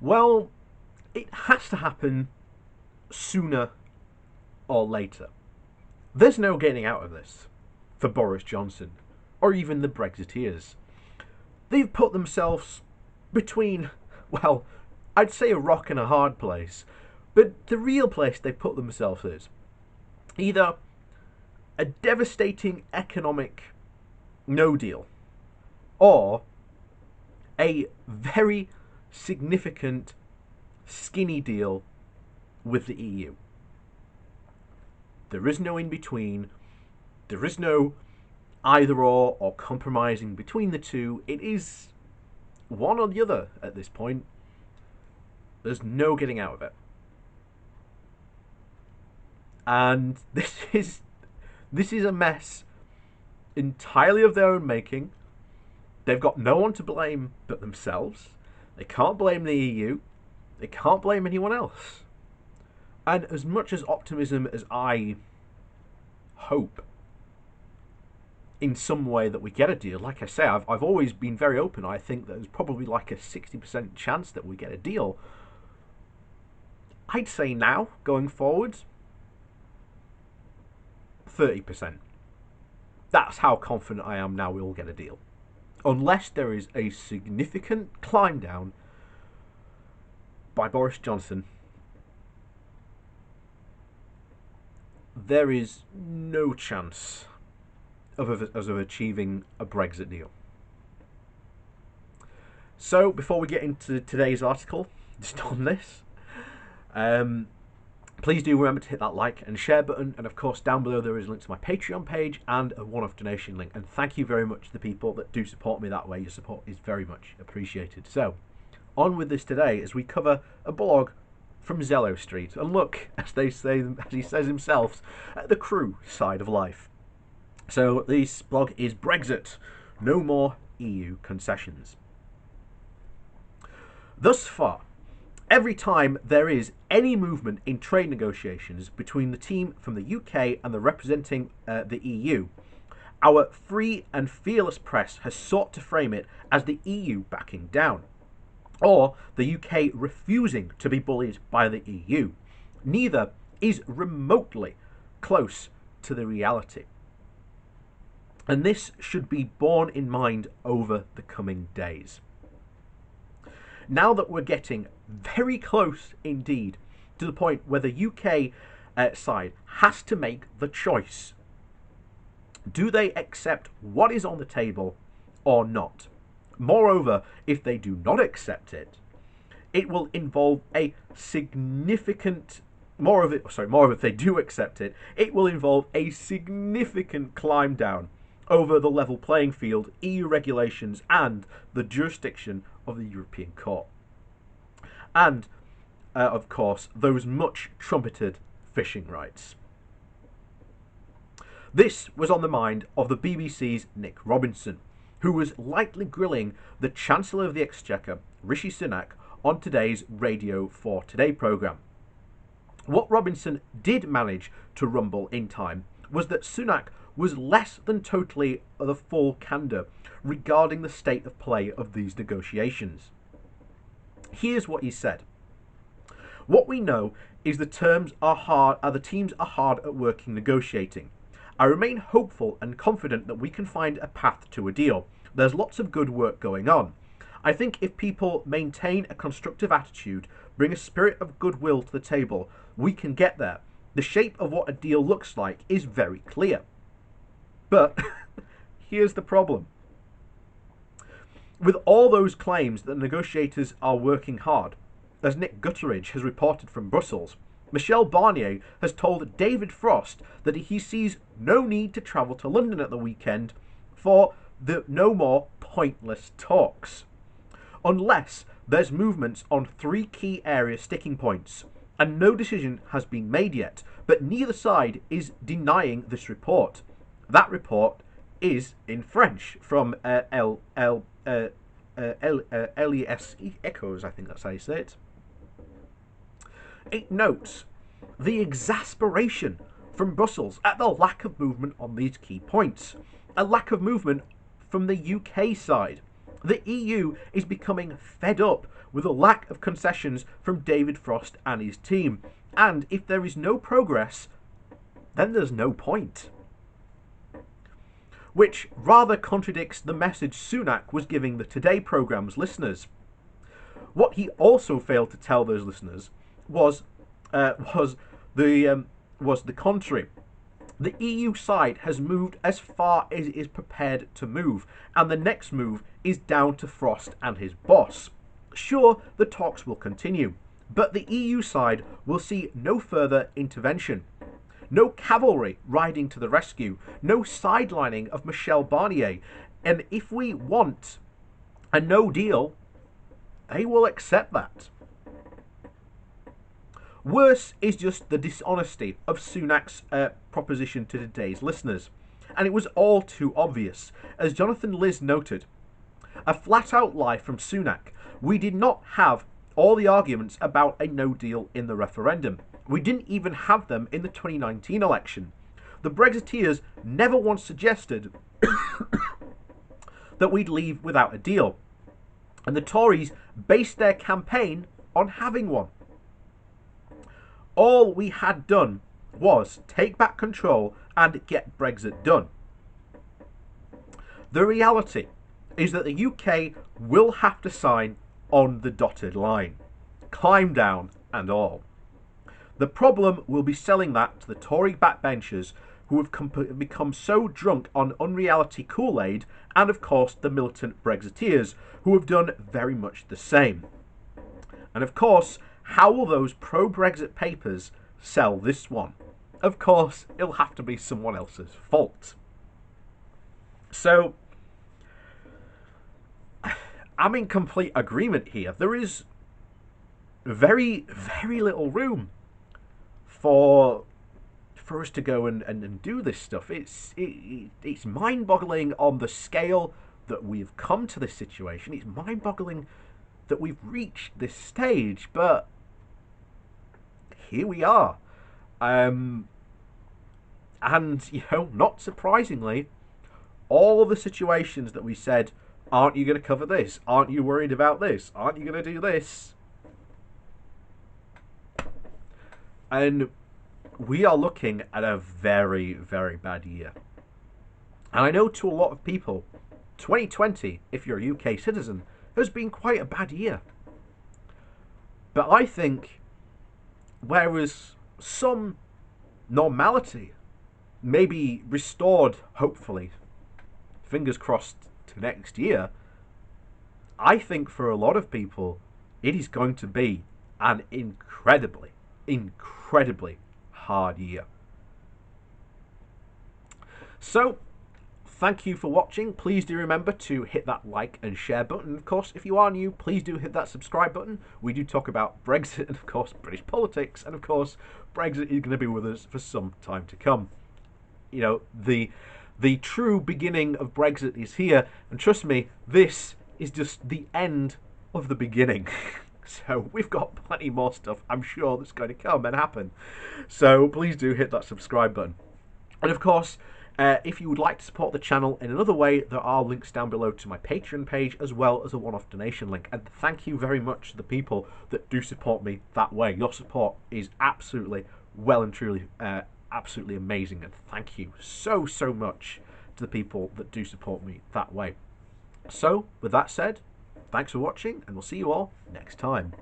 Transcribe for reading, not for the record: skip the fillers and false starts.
Well, it has to happen sooner or later. There's no getting out of this for Boris Johnson or even the Brexiteers. They've put themselves between, well, I'd say a rock and a hard place, but the real place they put themselves is either a devastating economic no deal or a very significant skinny deal with the EU. There is no in between. There is no either or compromising between the two. It is one or the other at this point. There's no getting out of it. And this is a mess entirely of their own making. They've got no one to blame but themselves. They can't blame the EU. They can't blame anyone else. And as much as optimism as I hope in some way that we get a deal, like I say, I've always been very open. I think there's probably like a 60% chance that we get a deal. I'd say now, going forwards, 30%. That's how confident I am now we'll get a deal. Unless there is a significant climb down by Boris Johnson, there is no chance of achieving a Brexit deal. So, before we get into today's article, just on this, please do remember to hit that like and share button, and of course down below there is a link to my Patreon page and a one-off donation link, and thank you very much to the people that do support me that way. Your support is very much appreciated. So, on with this today as we cover a blog from Zello Street, and look, as he says himself, at the crew side of life. So this blog is Brexit, no more EU concessions. Thus far, every time there is any movement in trade negotiations between the team from the UK and the representing the EU, our free and fearless press has sought to frame it as the EU backing down, or the UK refusing to be bullied by the EU. Neither is remotely close to the reality. And this should be borne in mind over the coming days. Now that we're getting very close indeed to the point where the UK side has to make the choice. Do they accept what is on the table or not? Moreover, if they do not accept it, it will involve a significant moreover, if they do accept it, it will involve a significant climb down over the level playing field, EU regulations, and the jurisdiction of the European Court. And, of course, those much trumpeted fishing rights. This was on the mind of the BBC's Nick Robinson, who was lightly grilling the Chancellor of the Exchequer, Rishi Sunak, on today's Radio 4 Today programme. What Robinson did manage to rumble in time was that Sunak was less than totally the full candour regarding the state of play of these negotiations. Here's what he said. What we know is the teams are hard at working negotiating. I remain hopeful and confident that we can find a path to a deal. There's lots of good work going on. I think if people maintain a constructive attitude, bring a spirit of goodwill to the table, we can get there. The shape of what a deal looks like is very clear. But here's the problem. With all those claims that negotiators are working hard, as Nick Gutteridge has reported from Brussels, Michel Barnier has told David Frost that he sees no need to travel to London at the weekend for the no more pointless talks. Unless there's movements on three key area sticking points, and no decision has been made yet, but neither side is denying this report. That report is in French from LES Echoes, I think that's how you say it. It notes the exasperation from Brussels at the lack of movement on these key points, a lack of movement from the UK side. The EU is becoming fed up with a lack of concessions from David Frost and his team. And if there is no progress, then there's no point. Which rather contradicts the message Sunak was giving the Today programme's listeners. What he also failed to tell those listeners was the contrary. The EU side has moved as far as it is prepared to move, and the next move is down to Frost and his boss. Sure, the talks will continue, but the EU side will see no further intervention. No cavalry riding to the rescue, no sidelining of Michel Barnier, and if we want a no deal, they will accept that. Worse is just the dishonesty of Sunak's proposition to today's listeners. And it was all too obvious. As Jonathan Liz noted, a flat-out lie from Sunak. We did not have all the arguments about a no deal in the referendum. We didn't even have them in the 2019 election. The Brexiteers never once suggested that we'd leave without a deal. And the Tories based their campaign on having one. All we had done was take back control and get Brexit done. The reality is that the UK will have to sign on the dotted line, climb down and all. The problem will be selling that to the Tory backbenchers who have become so drunk on unreality Kool-Aid, and of course the militant Brexiteers who have done very much the same. And of course, how will those pro-Brexit papers sell this one? Of course, it'll have to be someone else's fault. So, I'm in complete agreement here. There is very, very little room for us to go and do this stuff. It's mind-boggling on the scale that we've come to this situation. It's mind-boggling that we've reached this stage, but here we are. And, not surprisingly, all the situations that we said, aren't you going to cover this? Aren't you worried about this? Aren't you going to do this? And we are looking at a very, very bad year. And I know to a lot of people, 2020, if you're a UK citizen, has been quite a bad year. But I think, whereas some normality may be restored, hopefully, fingers crossed, to next year, I think for a lot of people, it is going to be an incredibly, incredibly hard year. So, thank you for watching. Please do remember to hit that like and share button. Of course, if you are new, please do hit that subscribe button. We do talk about Brexit and, of course, British politics. And, of course, Brexit is going to be with us for some time to come. The true beginning of Brexit is here. And trust me, this is just the end of the beginning. So we've got plenty more stuff, I'm sure, that's going to come and happen. So please do hit that subscribe button. And, of course, if you would like to support the channel in another way, there are links down below to my Patreon page, as well as a one-off donation link. And thank you very much to the people that do support me that way. Your support is absolutely, well and truly, absolutely amazing. And thank you so, so much to the people that do support me that way. So, with that said, thanks for watching, and we'll see you all next time.